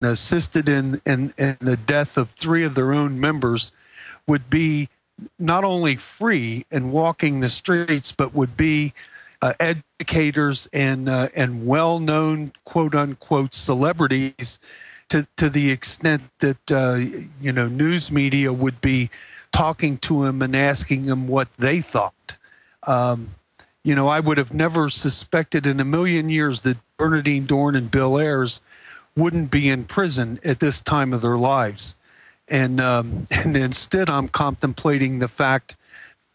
assisted in the death of 3 of their own members would be not only free and walking the streets, but would be educators and well-known quote-unquote celebrities to the extent that news media would be talking to him and asking him what they thought. I would have never suspected in a million years that Bernardine Dorn and Bill Ayers wouldn't be in prison at this time of their lives. And instead, I'm contemplating the fact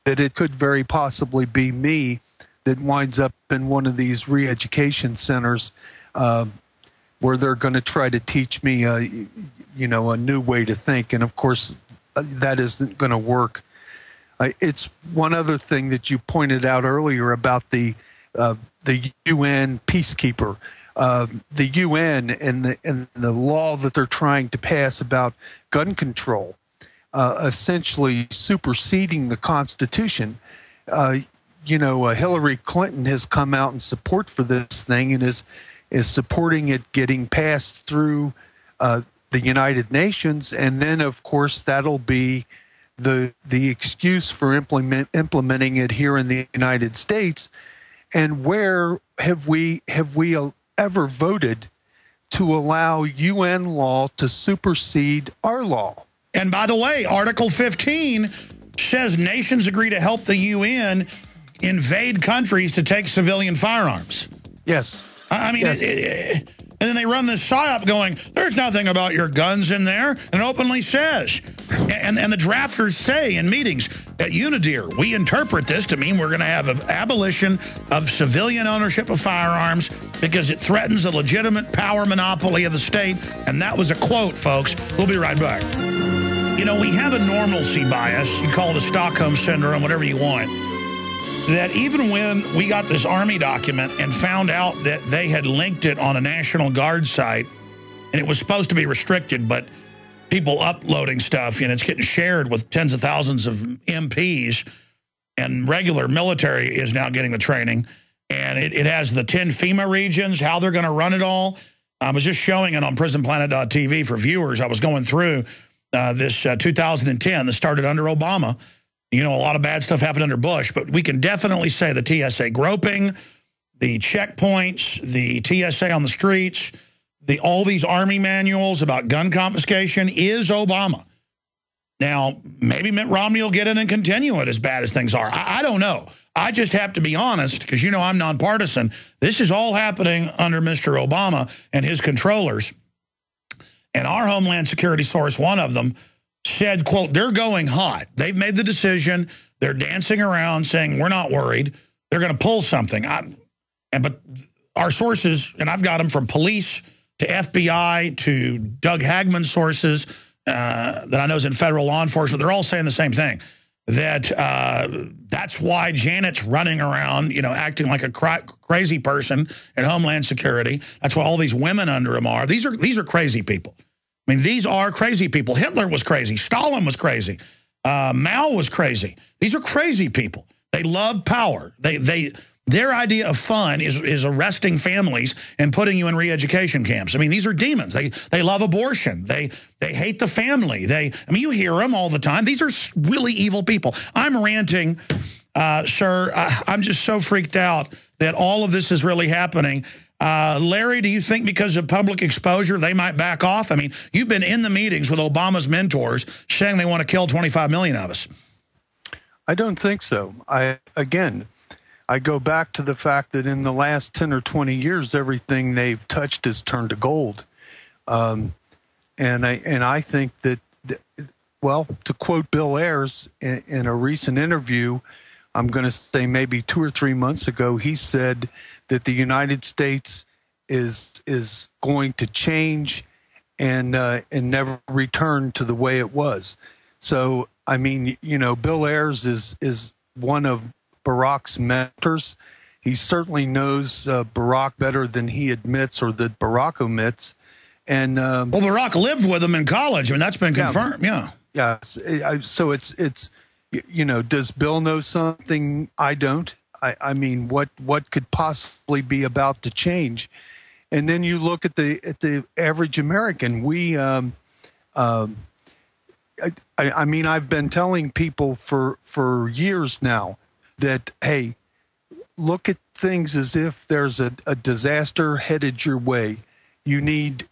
that it could very possibly be me that winds up in one of these re-education centers where they're going to try to teach me, a new way to think. And of course, that isn't going to work. It's one other thing that you pointed out earlier about the UN peacekeeper, the UN and the law that they're trying to pass about gun control, essentially superseding the Constitution. Hillary Clinton has come out in support for this thing and is supporting it getting passed through the United Nations, and then of course that'll be the excuse for implementing it here in the United States. And where have we ever voted to allow UN law to supersede our law? And by the way, Article 15 says nations agree to help the UN invade countries to take civilian firearms. Yes. I mean, yes. And then they run this psyop going, there's nothing about your guns in there, and openly says. And the drafters say in meetings at UNIDIR, we interpret this to mean we're going to have an abolition of civilian ownership of firearms because it threatens a legitimate power monopoly of the state. And that was a quote, folks. We'll be right back. We have a normalcy bias. You call it a Stockholm syndrome, whatever you want. That even when we got this Army document and found out that they had linked it on a National Guard site, and it was supposed to be restricted, but people uploading stuff, it's getting shared with tens of thousands of MPs, and regular military is now getting the training, and it has the 10 FEMA regions, how they're going to run it all. I was just showing it on Prisonplanet.tv for viewers. I was going through this 2010 that started under Obama. A lot of bad stuff happened under Bush, but we can definitely say the TSA groping, the checkpoints, the TSA on the streets, all these Army manuals about gun confiscation is Obama. Now, maybe Mitt Romney will get in and continue it as bad as things are. I don't know. I just have to be honest because, I'm nonpartisan. This is all happening under Mr. Obama and his controllers. And our Homeland Security source, one of them, said, quote, they're going hot. They've made the decision. They're dancing around saying, we're not worried. They're going to pull something. But our sources, and I've got them from police to FBI to Doug Hagman's sources that I know is in federal law enforcement, they're all saying the same thing, that that's why Janet's running around, acting like a crazy person in Homeland Security. That's why all these women under him are. These are crazy people. I mean, these are crazy people. Hitler was crazy. Stalin was crazy. Mao was crazy. These are crazy people. They love power. Their idea of fun is arresting families and putting you in re-education camps. I mean, these are demons. They love abortion. They hate the family. You hear them all the time. These are really evil people. I'm ranting, sir. I'm just so freaked out that all of this is really happening. Larry, do you think because of public exposure, they might back off? I mean, you've been in the meetings with Obama's mentors saying they want to kill 25 million of us. I don't think so. I go back to the fact that in the last 10 or 20 years, everything they've touched has turned to gold. And I think that, well, to quote Bill Ayers in a recent interview, I'm going to say maybe 2 or 3 months ago, he said that the United States is going to change and never return to the way it was. So, I mean, Bill Ayers is one of Barack's mentors. He certainly knows Barack better than he admits or that Barack omits. And well, Barack lived with him in college. I mean, that's been confirmed. Yeah. So it's does Bill know something I don't? I mean, what could possibly be about to change? And then you look at the average American. I mean, I've been telling people for years now that, hey, look at things as if there's a disaster headed your way. You need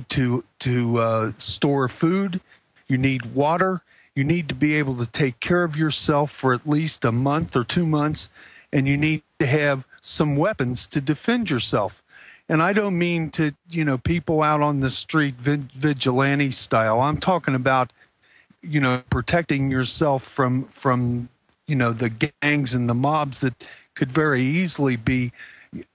to store food. You need water. You need to be able to take care of yourself for at least a month or 2 months, and you need to have some weapons to defend yourself. And I don't mean to, people out on the street vigilante style. I'm talking about, protecting yourself from the gangs and the mobs that could very easily be,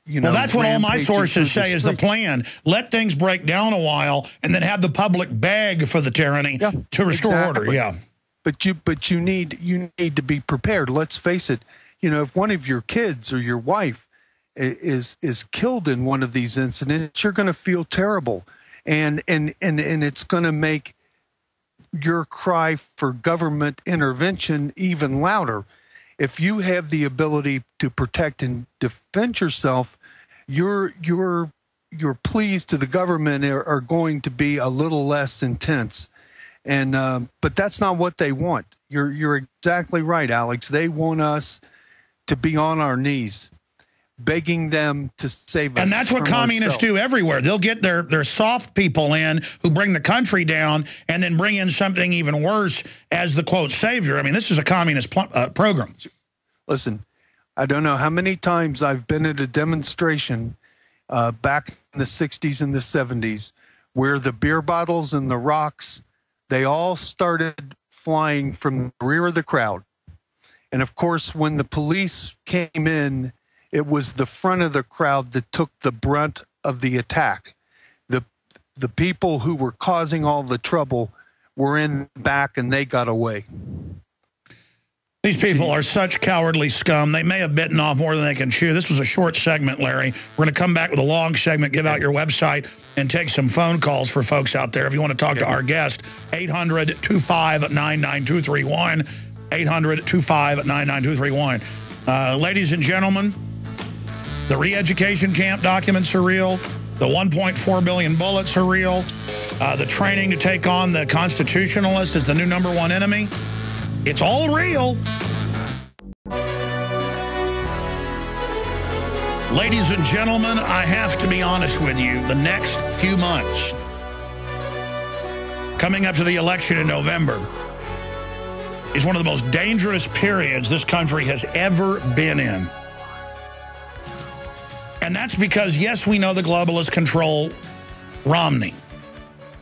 well, that's what all my sources say is the plan. Let things break down a while and then have the public beg for the tyranny to restore order. Yeah. But you need to be prepared. Let's face it. If one of your kids or your wife is killed in one of these incidents, you're going to feel terrible, and it's going to make your cry for government intervention even louder. If you have the ability to protect and defend yourself, your pleas to the government are going to be a little less intense. And but that's not what they want. You're exactly right, Alex. They want us to be on our knees, begging them to save us. And that's what communists do everywhere. They'll get their soft people in who bring the country down and then bring in something even worse as the, quote, savior. I mean, this is a communist program. Listen, I don't know how many times I've been at a demonstration back in the 60s and the 70s where the beer bottles and the rocks, they all started flying from the rear of the crowd. And, of course, when the police came in, it was the front of the crowd that took the brunt of the attack. The people who were causing all the trouble were in the back, and they got away. These people are such cowardly scum. They may have bitten off more than they can chew. This was a short segment, Larry. We're going to come back with a long segment, give out your website, and take some phone calls for folks out there. If you want to talk to our guest, 800-259-9231, 800-259-9231. Ladies and gentlemen, the re-education camp documents are real. The 1.4 billion bullets are real. The training to take on the constitutionalist as the new #1 enemy. It's all real. Ladies and gentlemen, I have to be honest with you. The next few months, coming up to the election in November, is one of the most dangerous periods this country has ever been in. And that's because, yes, we know the globalists control Romney.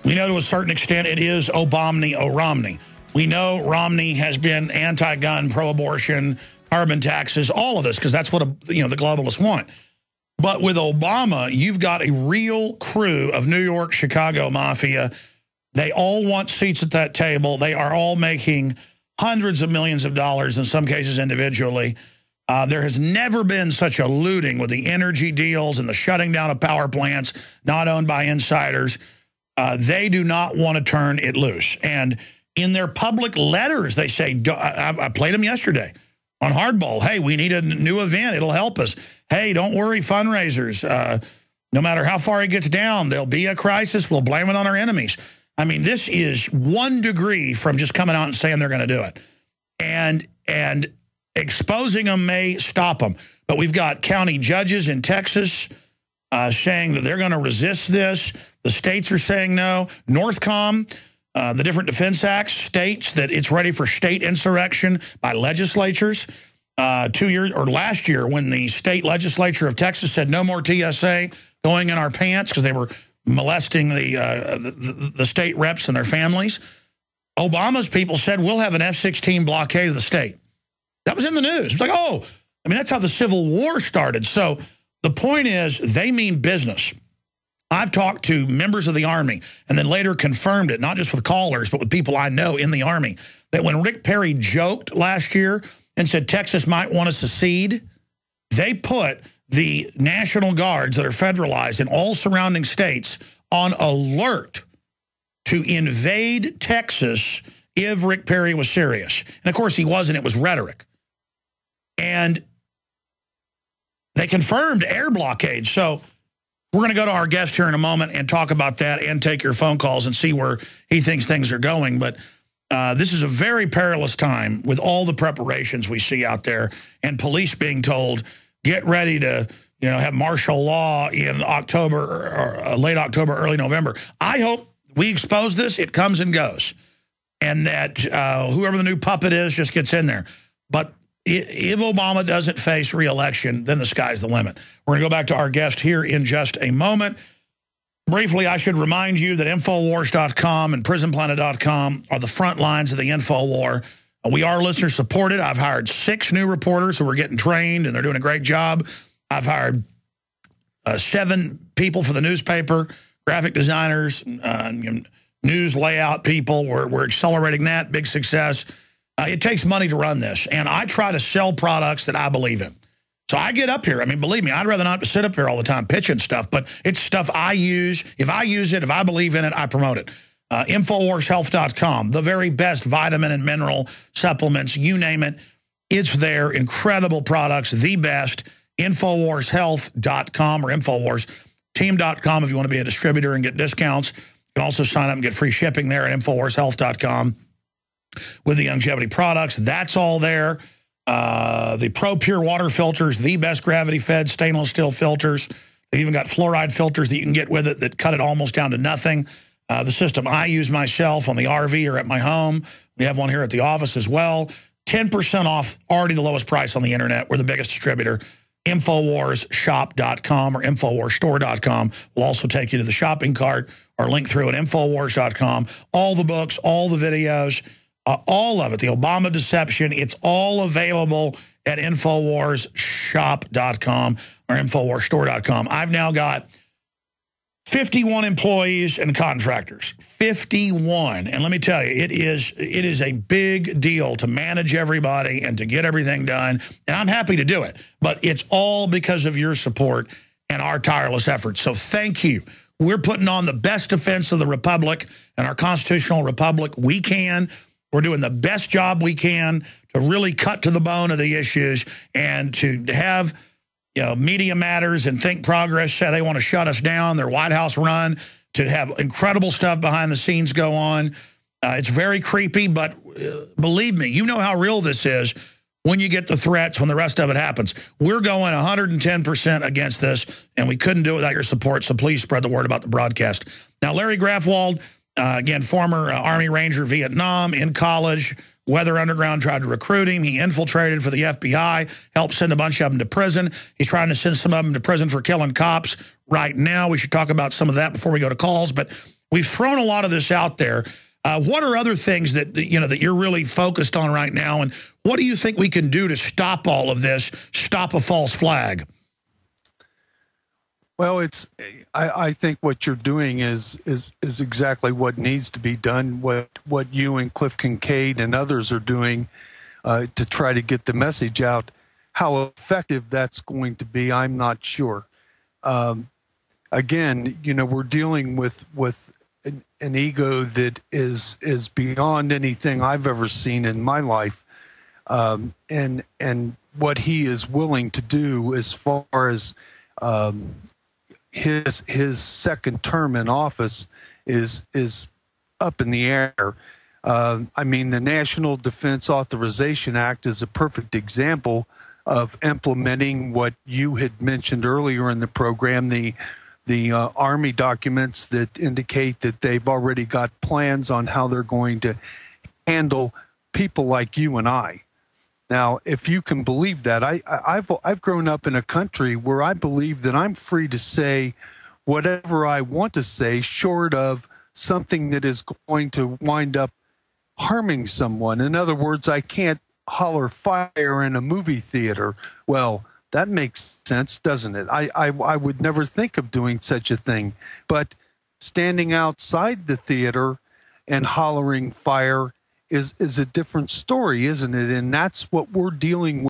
We know to a certain extent it is Obamney or Romney. We know Romney has been anti-gun, pro-abortion, carbon taxes, all of this, because that's what the globalists want. But with Obama, you've got a real crew of New York, Chicago mafia. They all want seats at that table. They are all making hundreds of millions of dollars, in some cases individually. There has never been such a looting with the energy deals and the shutting down of power plants not owned by insiders. They do not want to turn it loose. And in their public letters, they say, I played them yesterday on Hardball. Hey, we need a new event. It'll help us. Hey, don't worry, fundraisers. No matter how far it gets down, there'll be a crisis. We'll blame it on our enemies. I mean, this is 1 degree from just coming out and saying they're going to do it. And exposing them may stop them. But we've got county judges in Texas saying that they're going to resist this. The states are saying no. Northcom, the different defense acts, states that it's ready for state insurrection by legislatures. 2 years or last year, when the state legislature of Texas said no more TSA going in our pants because they were molesting the state reps and their families, Obama's people said we'll have an F-16 blockade of the state. That was in the news. It's like, oh, I mean, that's how the Civil War started. So the point is, they mean business. I've talked to members of the Army and then later confirmed it, not just with callers, but with people I know in the Army, that when Rick Perry joked last year and said Texas might want to secede, they put the National Guards that are federalized in all surrounding states on alert to invade Texas if Rick Perry was serious. And, of course, he wasn't. It was rhetoric. And they confirmed air blockade. So We're going to go to our guest here in a moment and talk about that and take your phone calls and see where he thinks things are going. But this is a very perilous time with all the preparations we see out there and police being told, get ready to have martial law in October or late October, early November. I hope we expose this, it comes and goes, and that whoever the new puppet is just gets in there. But if Obama doesn't face re-election, then the sky's the limit. We're going to go back to our guest here in just a moment. Briefly, I should remind you that Infowars.com and Prisonplanet.com are the front lines of the info war. We are listener supported. I've hired 6 new reporters who are getting trained, and they're doing a great job. I've hired 7 people for the newspaper, graphic designers, news layout people. We're accelerating that. Big success. It takes money to run this, and I try to sell products that I believe in. So I get up here. I mean, believe me, I'd rather not sit up here all the time pitching stuff, but it's stuff I use. If I use it, if I believe in it, I promote it. InfoWarsHealth.com, the very best vitamin and mineral supplements, you name it, it's there. Incredible products, the best. InfoWarsHealth.com or InfoWarsTeam.com if you want to be a distributor and get discounts. You can also sign up and get free shipping there at InfoWarsHealth.com. With the longevity products, that's all there. The Pro Pure water filters, the best gravity-fed stainless steel filters. They've even got fluoride filters that you can get with it that cut it almost down to nothing. The system I use myself on the RV or at my home. We have one here at the office as well. 10% off, already the lowest price on the internet. We're the biggest distributor. InfoWarsShop.com or InfoWarsStore.com will also take you to the shopping cart or link through at InfoWars.com. All the books, all the videos, all of it, the Obama deception, it's all available at InfoWarsShop.com or InfoWarsStore.com. I've now got 51 employees and contractors. 51. And let me tell you, it is a big deal to manage everybody and to get everything done. And I'm happy to do it. But it's all because of your support and our tireless efforts. So thank you. We're putting on the best defense of the Republic and our constitutional republic we can. We're doing the best job we can to really cut to the bone of the issues and to have, Media Matters and Think Progress say they want to shut us down, their White House run, to have incredible stuff behind the scenes go on. It's very creepy, but believe me, you know how real this is when you get the threats, when the rest of it happens. We're going 110% against this, and we couldn't do it without your support, so please spread the word about the broadcast. Now, Larry Grathwohl, again, former Army Ranger, Vietnam, in college, Weather Underground tried to recruit him. He infiltrated for the FBI, helped send a bunch of them to prison. He's trying to send some of them to prison for killing cops right now. We should talk about some of that before we go to calls, but we've thrown a lot of this out there. What are other things that, that you're really focused on right now, and what do you think we can do to stop all of this, stop a false flag? Well, I think what you're doing is exactly what needs to be done. What you and Cliff Kincaid and others are doing to try to get the message out. How effective that's going to be, I'm not sure. Again, we're dealing with an ego that is beyond anything I've ever seen in my life, and what he is willing to do as far as his second term in office is up in the air. I mean, the National Defense Authorization Act is a perfect example of implementing what you had mentioned earlier in the program, the Army documents that indicate that they've already got plans on how they're going to handle people like you and I. Now, if you can believe that, I've grown up in a country where I believe that I'm free to say whatever I want to say, short of something that is going to wind up harming someone. In other words, I can't holler fire in a movie theater. Well, that makes sense, doesn't it? I would never think of doing such a thing. But standing outside the theater and hollering fire is a different story, isn't it? And that's what we're dealing with.